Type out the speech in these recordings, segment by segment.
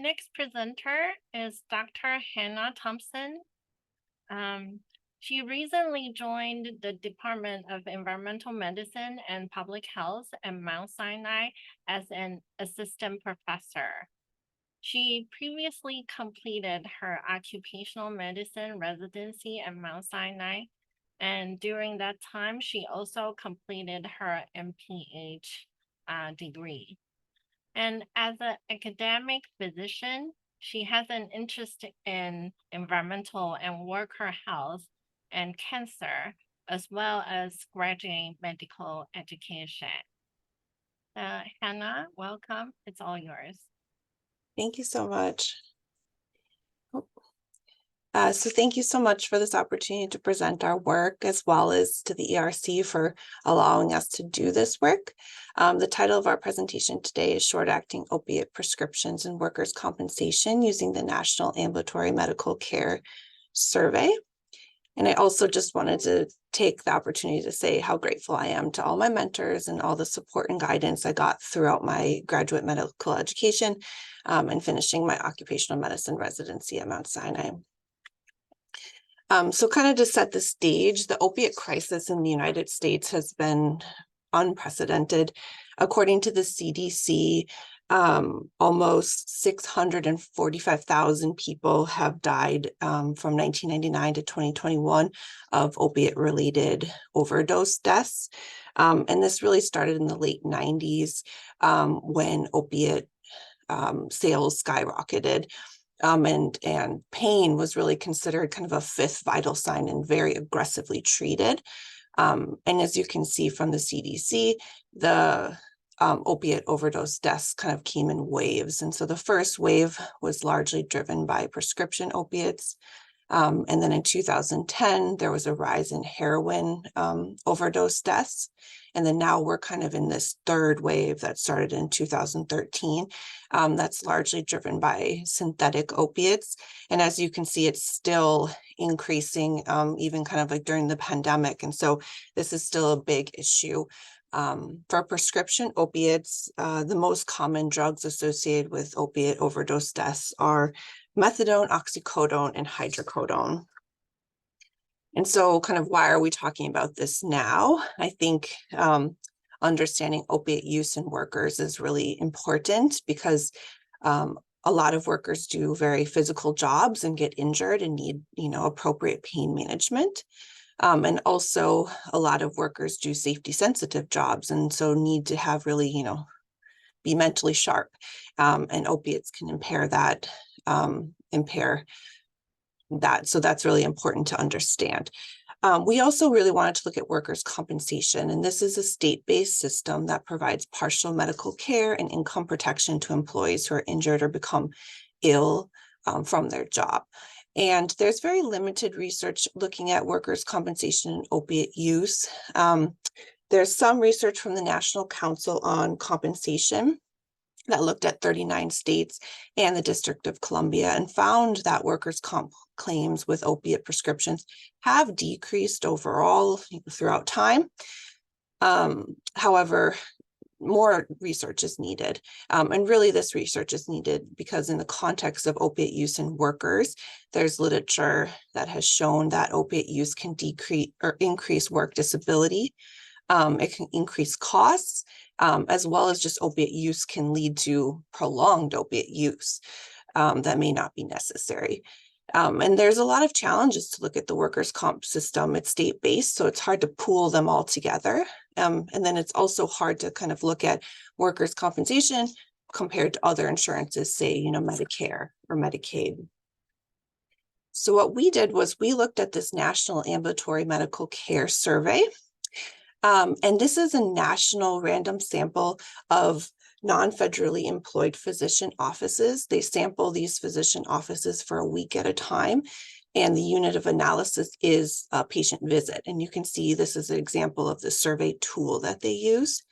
next presenter is Dr. Hannah Thompson. She recently joined the Department of Environmental Medicine and Public Health at Mount Sinai as an assistant professor. She previously completed her occupational medicine residency at Mount Sinai, and during that time, she also completed her MPH degree. And as an academic physician, she has an interest in environmental and worker health and cancer, as well as graduate medical education. Hannah, welcome. It's all yours. Thank you so much. So thank you so much for this opportunity to present our work, as well as to the ERC for allowing us to do this work. The title of our presentation today is Short-Acting Opiate Prescriptions and Workers' Compensation using the National Ambulatory Medical Care Survey. And I also just wanted to take the opportunity to say how grateful I am to all my mentors and all the support and guidance I got throughout my graduate medical education and finishing my occupational medicine residency at Mount Sinai. So kind of to set the stage, the opiate crisis in the United States has been unprecedented. According to the CDC, almost 645,000 people have died from 1999 to 2021 of opiate-related overdose deaths. And this really started in the late 90s when opiate sales skyrocketed. And pain was really considered kind of a fifth vital sign and very aggressively treated. And as you can see from the CDC, the opiate overdose deaths kind of came in waves. And so the first wave was largely driven by prescription opiates. And then in 2010, there was a rise in heroin overdose deaths. And then now we're kind of in this third wave that started in 2013. That's largely driven by synthetic opiates. And as you can see, it's still increasing, even kind of like during the pandemic. And so this is still a big issue. For prescription opiates, the most common drugs associated with opiate overdose deaths are methadone, oxycodone, and hydrocodone. And so kind of why are we talking about this now? I think understanding opiate use in workers is really important because a lot of workers do very physical jobs and get injured and need, appropriate pain management. And also a lot of workers do safety sensitive jobs and so need to have really, be mentally sharp. And opiates can impair that. So that's really important to understand. We also really wanted to look at workers' compensation, and this is a state-based system that provides partial medical care and income protection to employees who are injured or become ill from their job. And there's very limited research looking at workers' compensation and opiate use. There's some research from the National Council on Compensation that looked at 39 states and the District of Columbia and found that workers' comp claims with opiate prescriptions have decreased overall throughout time. However, more research is needed. And really this research is needed because in the context of opiate use in workers, there's literature that has shown that opiate use can decrease or increase work disability. It can increase costs, as well as just opiate use can lead to prolonged opiate use that may not be necessary. And there's a lot of challenges to look at the workers' comp system. It's state-based, so it's hard to pool them all together. And then it's also hard to kind of look at workers' compensation compared to other insurances, say, Medicare or Medicaid. So what we did was we looked at this National Ambulatory Medical Care Survey. And this is a national random sample of non-federally employed physician offices. They sample these physician offices for a week at a time. And the unit of analysis is a patient visit. And you can see this is an example of the survey tool that they use.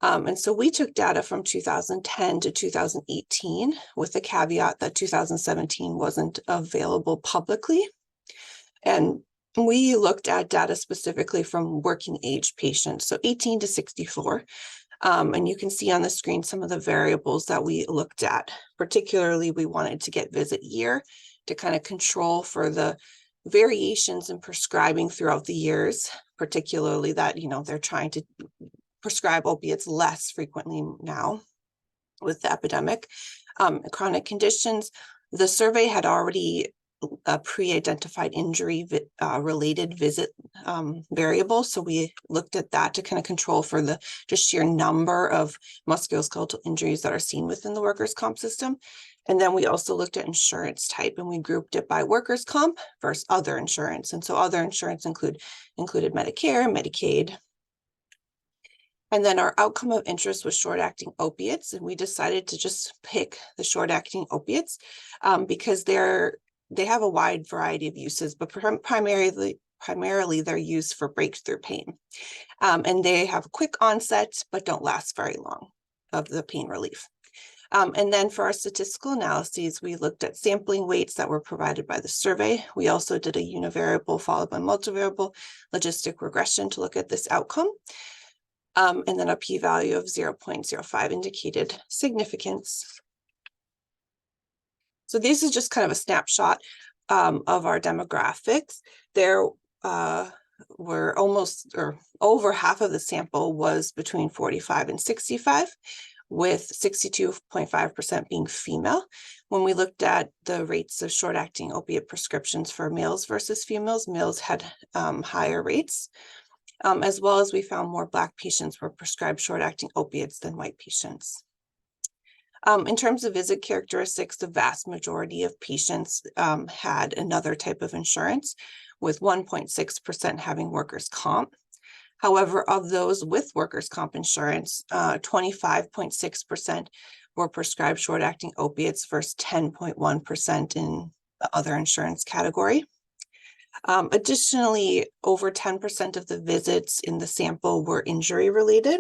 And so we took data from 2010 to 2018 with the caveat that 2017 wasn't available publicly. And we looked at data specifically from working age patients, so 18 to 64. And you can see on the screen some of the variables that we looked at. Particularly, we wanted to get visit year to kind of control for the variations in prescribing throughout the years, particularly that, they're trying to prescribe opiates less frequently now with the epidemic. Chronic conditions, the survey had already a pre-identified injury related visit variable. So we looked at that to kind of control for the just sheer number of musculoskeletal injuries that are seen within the workers' comp system. And then we also looked at insurance type, and we grouped it by workers' comp versus other insurance. And so other insurance included Medicare, Medicaid. And then our outcome of interest was short-acting opiates. And we decided to just pick the short-acting opiates because they have a wide variety of uses, but primarily they're used for breakthrough pain. And they have a quick onset, but don't last very long of the pain relief. And then for our statistical analyses, we looked at sampling weights that were provided by the survey. We also did a univariable followed by multivariable logistic regression to look at this outcome. And then a p-value of 0.05 indicated significance. So this is just kind of a snapshot of our demographics. There were almost or over half of the sample was between 45 and 65, with 62.5% being female. When we looked at the rates of short-acting opiate prescriptions for males versus females, males had higher rates, as well as we found more Black patients were prescribed short-acting opiates than white patients. In terms of visit characteristics, the vast majority of patients had another type of insurance, with 1.6% having workers' comp. However, of those with workers' comp insurance, 25.6% were prescribed short-acting opiates versus 10.1% in the other insurance category. Additionally, over 10% of the visits in the sample were injury-related.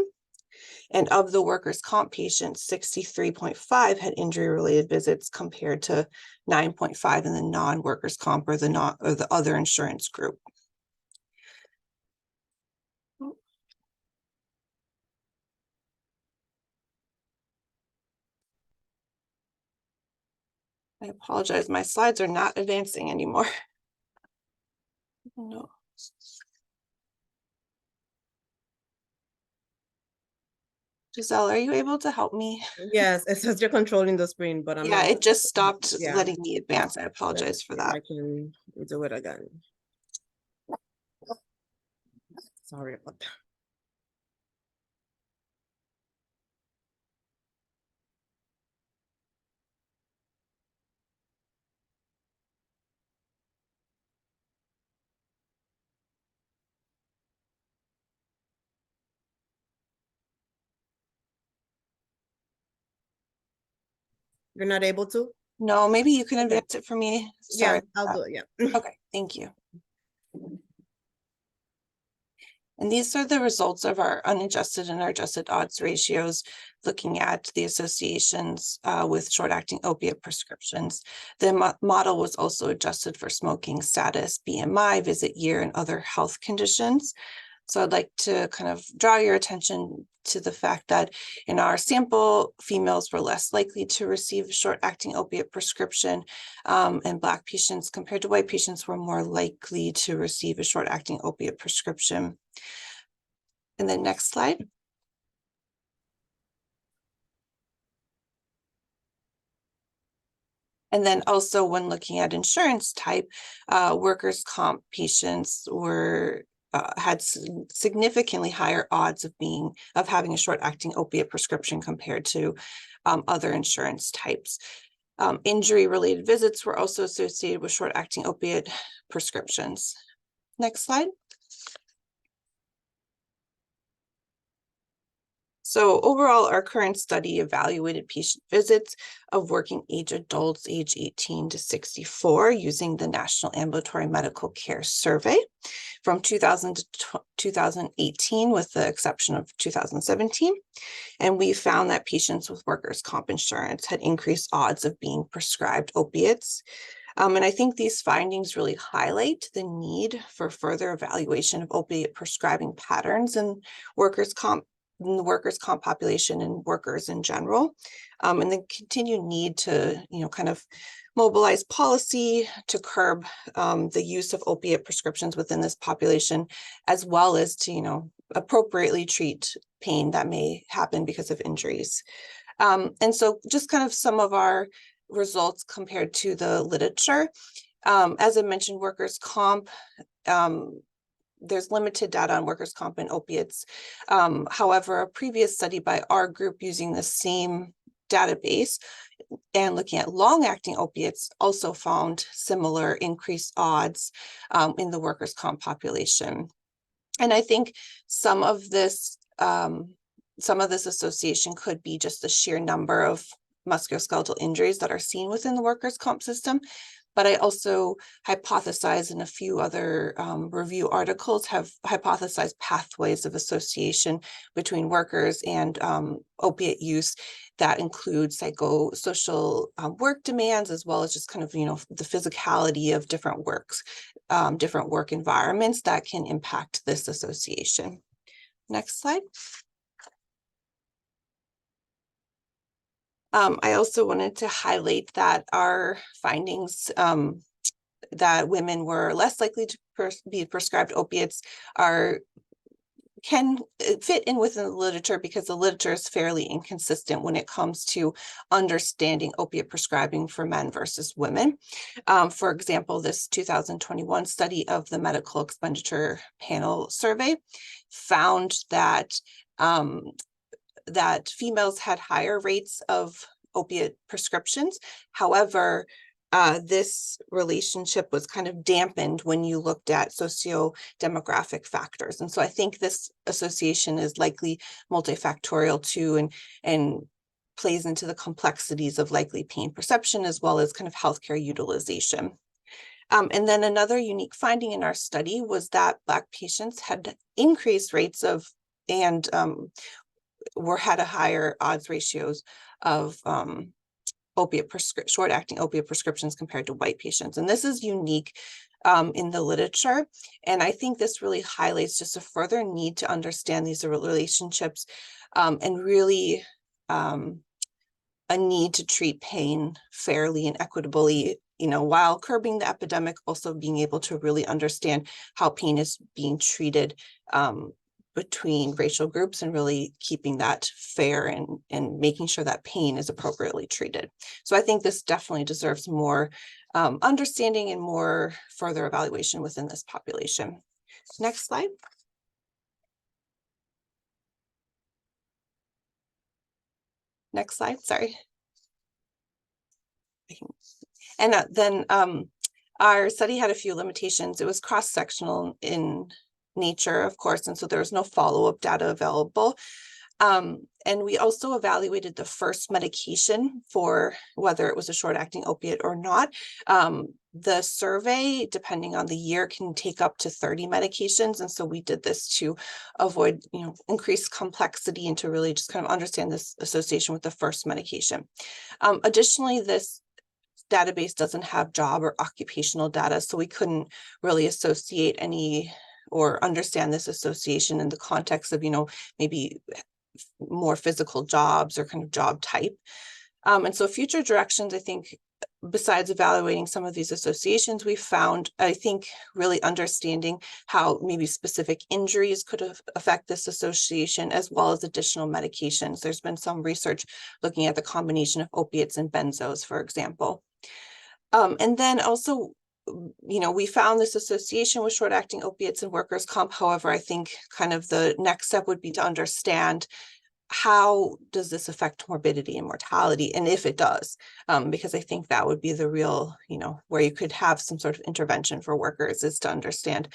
And of the workers' comp patients, 63.5 had injury-related visits compared to 9.5 in the non-workers' comp or the other insurance group. I apologize, my slides are not advancing anymore. No. Giselle, are you able to help me? Yes, it says you're controlling the screen, but I'm Yeah, not. it just stopped Yeah. letting me advance. I apologize for that. I can do it again. Sorry about that. You're not able to? No, maybe you can advance it for me. Sorry. Yeah, I'll do it, yeah. Okay, thank you. And these are the results of our unadjusted and our adjusted odds ratios, looking at the associations with short-acting opiate prescriptions. The model was also adjusted for smoking status, BMI, visit year, and other health conditions. So I'd like to kind of draw your attention to the fact that in our sample, females were less likely to receive a short-acting opiate prescription, and Black patients compared to white patients were more likely to receive a short-acting opiate prescription. And then next slide. And then also when looking at insurance type, workers' comp patients were had significantly higher odds of having a short-acting opiate prescription compared to other insurance types. Injury-related visits were also associated with short-acting opiate prescriptions. Next slide. So overall, our current study evaluated patient visits of working age adults age 18 to 64 using the National Ambulatory Medical Care Survey from 2000 to 2018, with the exception of 2017. And we found that patients with workers' comp insurance had increased odds of being prescribed opiates. And I think these findings really highlight the need for further evaluation of opiate prescribing patterns in workers' comp in the workers' comp population and workers in general, and the continued need to, kind of mobilize policy to curb the use of opiate prescriptions within this population, as well as to, appropriately treat pain that may happen because of injuries. And so just kind of some of our results compared to the literature. As I mentioned, workers' comp, there's limited data on workers' comp and opiates. However, a previous study by our group using the same database and looking at long-acting opiates also found similar increased odds in the workers' comp population. And I think some of this association could be just the sheer number of musculoskeletal injuries that are seen within the workers' comp system. But I also hypothesize, and a few other review articles have hypothesized pathways of association between workers and opiate use that include psychosocial work demands, as well as just kind of, the physicality of different different work environments that can impact this association. Next slide. I also wanted to highlight that our findings that women were less likely to be prescribed opiates can fit in within the literature, because the literature is fairly inconsistent when it comes to understanding opiate prescribing for men versus women. For example, this 2021 study of the Medical Expenditure Panel Survey found that that females had higher rates of opiate prescriptions. However, this relationship was kind of dampened when you looked at socio-demographic factors. And so I think this association is likely multifactorial too, and plays into the complexities of likely pain perception, as well as kind of healthcare utilization. And then another unique finding in our study was that Black patients had increased rates of had a higher odds ratios of short-acting opiate prescriptions compared to white patients. And this is unique in the literature. And I think this really highlights just a further need to understand these relationships and really a need to treat pain fairly and equitably, while curbing the epidemic, also being able to really understand how pain is being treated between racial groups, and really keeping that fair and making sure that pain is appropriately treated. So I think this definitely deserves more understanding and more further evaluation within this population. Next slide. Next slide, sorry. And then our study had a few limitations. It was cross-sectional in nature, of course, and so there was no follow-up data available. And we also evaluated the first medication for whether it was a short-acting opiate or not. The survey, depending on the year, can take up to 30 medications. And so we did this to avoid, increased complexity, and to really just kind of understand this association with the first medication. Additionally, this database doesn't have job or occupational data, so we couldn't really associate any or understand this association in the context of, maybe more physical jobs or kind of job type. And so future directions, I think, besides evaluating some of these associations, we found, I think, really understanding how maybe specific injuries could affect this association, as well as additional medications. There's been some research looking at the combination of opiates and benzos, for example. And then also, we found this association with short-acting opiates and workers' comp. However, I think kind of the next step would be to understand, how does this affect morbidity and mortality, and if it does, because I think that would be the real, where you could have some sort of intervention for workers, is to understand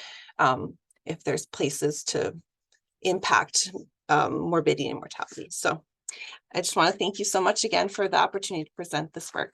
if there's places to impact morbidity and mortality. So I just want to thank you so much again for the opportunity to present this work.